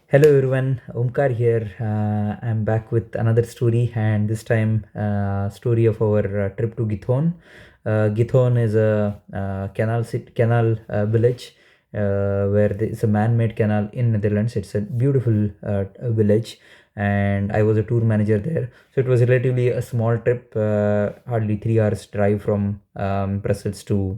Hello everyone, Omkar here. I'm back with another story, and this time, story of our trip to Giethoorn. Giethoorn is a canal village where there is a man-made canal in Netherlands. It's a beautiful village, and I was a tour manager there. So it was relatively a small trip, hardly 3 hours drive from Brussels to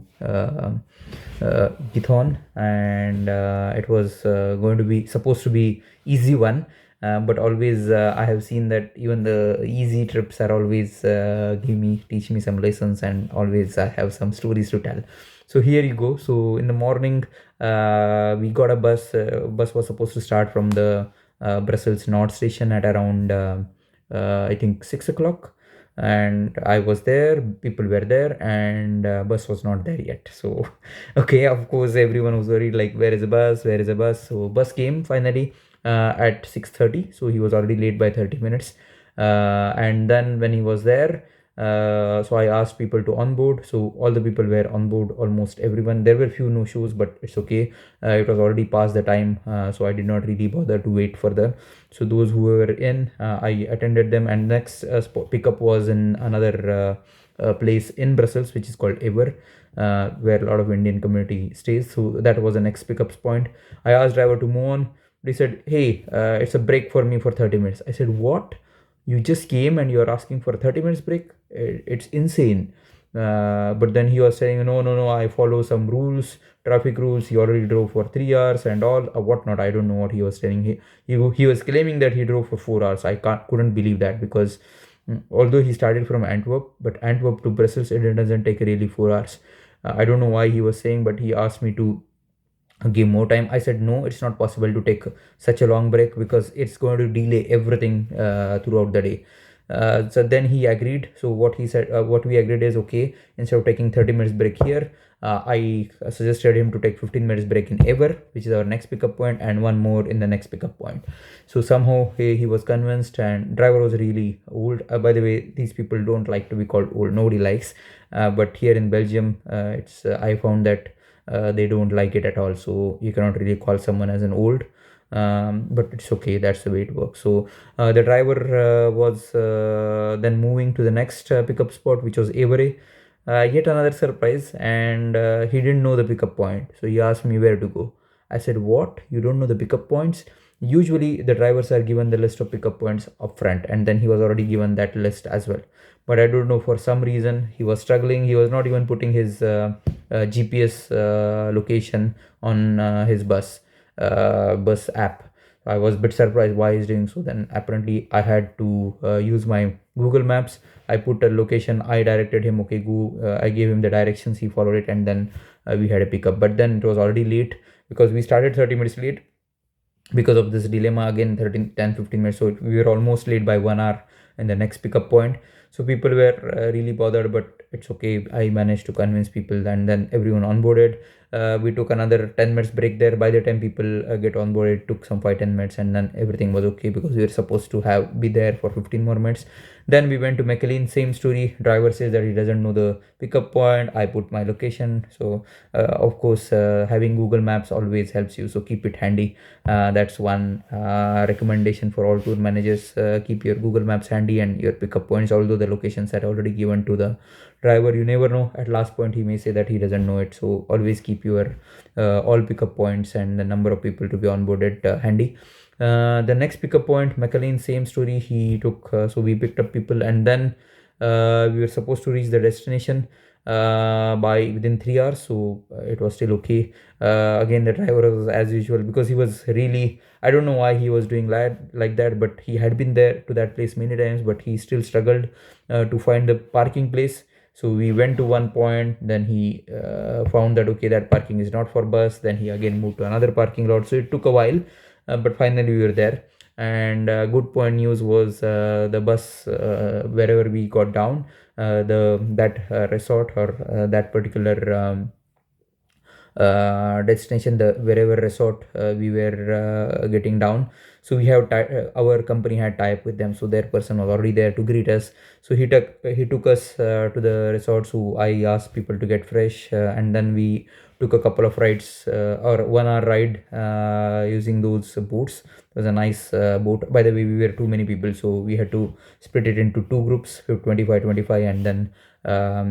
Giethoorn, and it was going to be supposed to be easy one. But always I have seen that even the easy trips are always teach me some lessons, and always I have some stories to tell. So here you go. So in the morning, we got a bus. Bus was supposed to start from the Brussels North Station at around I think 6 o'clock, and I was there, people were there, and bus was not there yet. So okay, of course everyone was worried, like, where is the bus, where is the bus? So bus came finally at 6:30, so he was already late by 30 minutes. And then when he was there, so I asked people to onboard. So all the people were on board, almost everyone. There were few no shows, but it's okay. It was already past the time, so I did not really bother to wait for the. So those who were in, I attended them, and next pickup was in another place in Brussels, which is called Ever, where a lot of Indian community stays. So that was the next pickup point. I asked driver to move on. They said, "Hey, it's a break for me for 30 minutes." I said, "What? You just came and you're asking for a 30 minutes break? It's insane." But then he was saying, "No, no, no, I follow some rules, traffic rules. He already drove for 3 hours and all, whatnot." I don't know what he was saying. He was claiming that he drove for 4 hours. I couldn't believe that, because although he started from Antwerp, but Antwerp to Brussels, it doesn't take really 4 hours. I don't know why he was saying, but he asked me to give more time. I said no, it's not possible to take such a long break, because it's going to delay everything throughout the day. So then he agreed. So what we agreed is, okay, instead of taking 30 minutes break here, I suggested him to take 15 minutes break in Ever, which is our next pickup point, and one more in the next pickup point. So somehow he was convinced, and driver was really old. By the way, these people don't like to be called old. Nobody likes. But here in Belgium, it's I found that they don't like it at all. So you cannot really call someone as an old. But it's okay, that's the way it works. So the driver was then moving to the next pickup spot, which was Avery. Yet another surprise, and he didn't know the pickup point. So he asked me where to go. I said, "What? You don't know the pickup points?" Usually the drivers are given the list of pickup points up front, and then he was already given that list as well. But I don't know, for some reason he was struggling. He was not even putting his GPS location on his bus app. I was a bit surprised why he's doing so. Then apparently I had to use my Google Maps. I put a location. I directed him. Okay, go. I gave him the directions. He followed it, and then we had a pickup. But then it was already late, because we started 30 minutes late because of this dilemma again. 10 15 minutes, so we were almost late by 1 hour in the next pickup point. So people were really bothered, but it's okay, I managed to convince people, and then everyone onboarded. We took another 10 minutes break there. By the time people get onboarded, it took some 5 10 minutes, and then everything was okay, because we were supposed to have be there for 15 more minutes. Then we went to McLean. Same story. Driver says that he doesn't know the pickup point. I put my location. So of course, having Google Maps always helps you, so keep it handy. That's one recommendation for all tour managers. Keep your Google Maps handy, and your pickup points, although the locations are already given to the driver. You never know, at last point he may say that he doesn't know it. So always keep your all pickup points and the number of people to be onboarded handy. The next pickup point, McLean, same story. He took so we picked up people, and then we were supposed to reach the destination by within 3 hours. So it was still okay. Again, the driver was as usual, because he was really, I don't know why he was doing like that, but he had been there to that place many times, but he still struggled to find the parking place. So we went to one point, then he found that okay, that parking is not for bus. Then he again moved to another parking lot. So it took a while, but finally we were there. And good point news was the bus, wherever we got down, the that resort, or that particular destination, the wherever resort we were getting down. So we have our company had tie up with them, so their person was already there to greet us. So he took us to the resort. So I asked people to get fresh, and then we took a couple of rides or 1 hour ride using those boats. It was a nice boat. By the way, we were too many people, so we had to split it into two groups, 25, 25, and then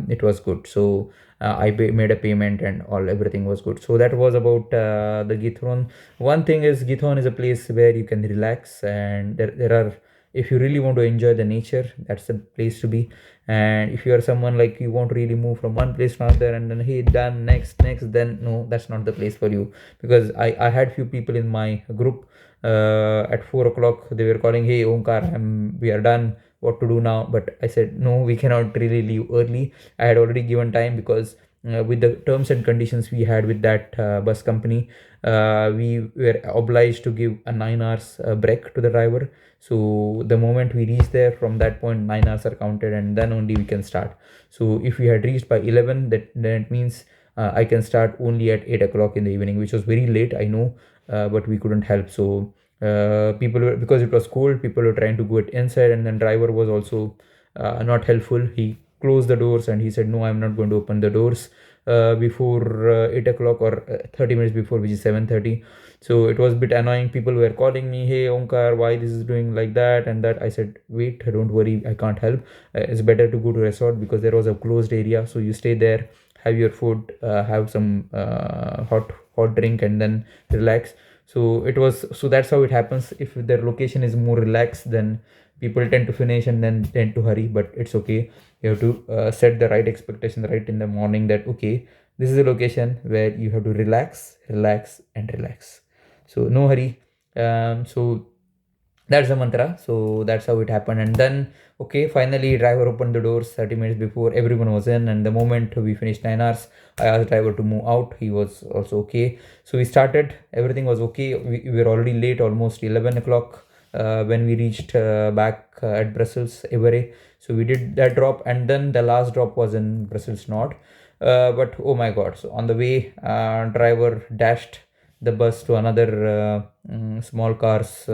it was good. So made a payment and everything was good. So that was about the Giethoorn. One thing is, Giethoorn is a place where you can relax, and there are, if you really want to enjoy the nature, that's the place to be. And if you are someone like you want to really move from one place to another and then hey done next, then no, that's not the place for you. Because I had few people in my group at 4 o'clock, they were calling, hey Omkar, we are done, what to do now? But I said no, we cannot really leave early. I had already given time, because with the terms and conditions we had with that bus company, we were obliged to give a 9 hours break to the driver. So the moment we reach there, from that point 9 hours are counted, and then only we can start. So if we had reached by 11, then it means I can start only at 8 o'clock in the evening, which was very late, I know, but we couldn't help. So people were, because it was cold, people were trying to go it inside, and then driver was also not helpful. He closed the doors and he said no, I'm not going to open the doors before 8 o'clock, or 30 minutes before, which is 7:30. So it was a bit annoying. People were calling me, hey Omkar, why this is doing like that and that. I said wait, don't worry, I can't help. It's better to go to resort, because there was a closed area, so you stay there, have your food, have some hot drink, and then relax. So it was, so that's how it happens. If their location is more relaxed, then people tend to finish and then tend to hurry. But it's okay, you have to set the right expectation right in the morning, that okay, this is a location where you have to relax and relax. So no hurry. So that's the mantra. So that's how it happened. And then okay, finally driver opened the doors 30 minutes before, everyone was in, and the moment we finished 9 hours, I asked driver to move out. He was also okay. So we started, everything was okay. We were already late, almost 11 o'clock when we reached back at Brussels Evere. So we did that drop, and then the last drop was in Brussels North. But oh my god, so on the way, driver dashed the bus to another small car's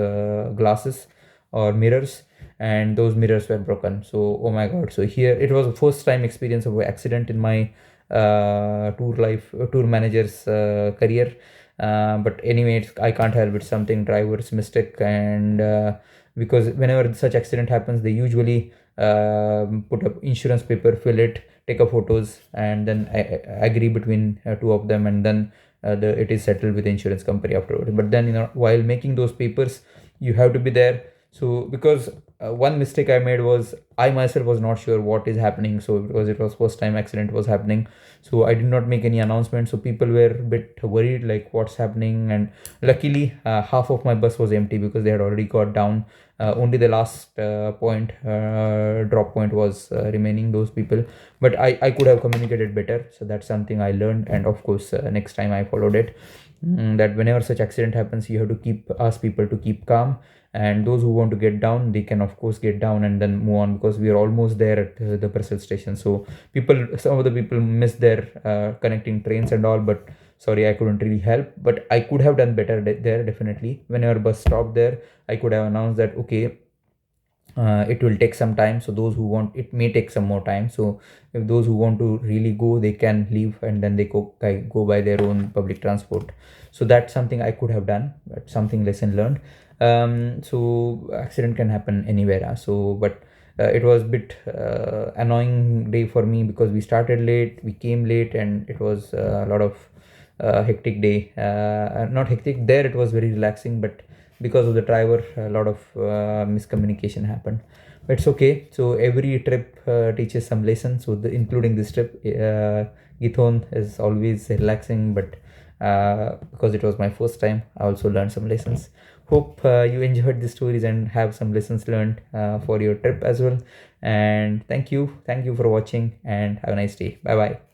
glasses or mirrors, and those mirrors were broken. So oh my god, so here it was the first time experience of an accident in my tour manager's career. But anyway, I can't help it, something driver's mistake. And because whenever such accident happens, they usually put up insurance paper, fill it, take a photos, and then agree between two of them, and then it is settled with the insurance company afterwards. But then while making those papers, you have to be there. So because one mistake I made was, I myself was not sure what is happening. So because it was first time accident was happening, so I did not make any announcement. So people were a bit worried, like what's happening. And luckily half of my bus was empty, because they had already got down. Only the last drop point was remaining, those people. But I could have communicated better. So that's something I learned, and of course next time I followed it. That whenever such accident happens, you have to ask people to keep calm, and those who want to get down, they can of course get down and then move on, because we are almost there at the Brussels station. So some of the people missed their connecting trains and all, but sorry, I couldn't really help. But I could have done better there, definitely. Whenever bus stopped there, I could have announced that okay, it will take some time, so those who want, it may take some more time. So if those who want to really go, they can leave, and then they go by their own public transport. So that's something I could have done, but something lesson learned. So accident can happen anywhere. So but it was a bit annoying day for me, because we started late, we came late, and it was a lot of hectic day. Not hectic there, it was very relaxing, but because of the driver, a lot of miscommunication happened. But it's okay. So every trip teaches some lessons. So including this trip, Giethoorn is always relaxing, but because it was my first time, I also learned some lessons. Hope you enjoyed the stories and have some lessons learned for your trip as well. And thank you for watching, and have a nice day. Bye bye.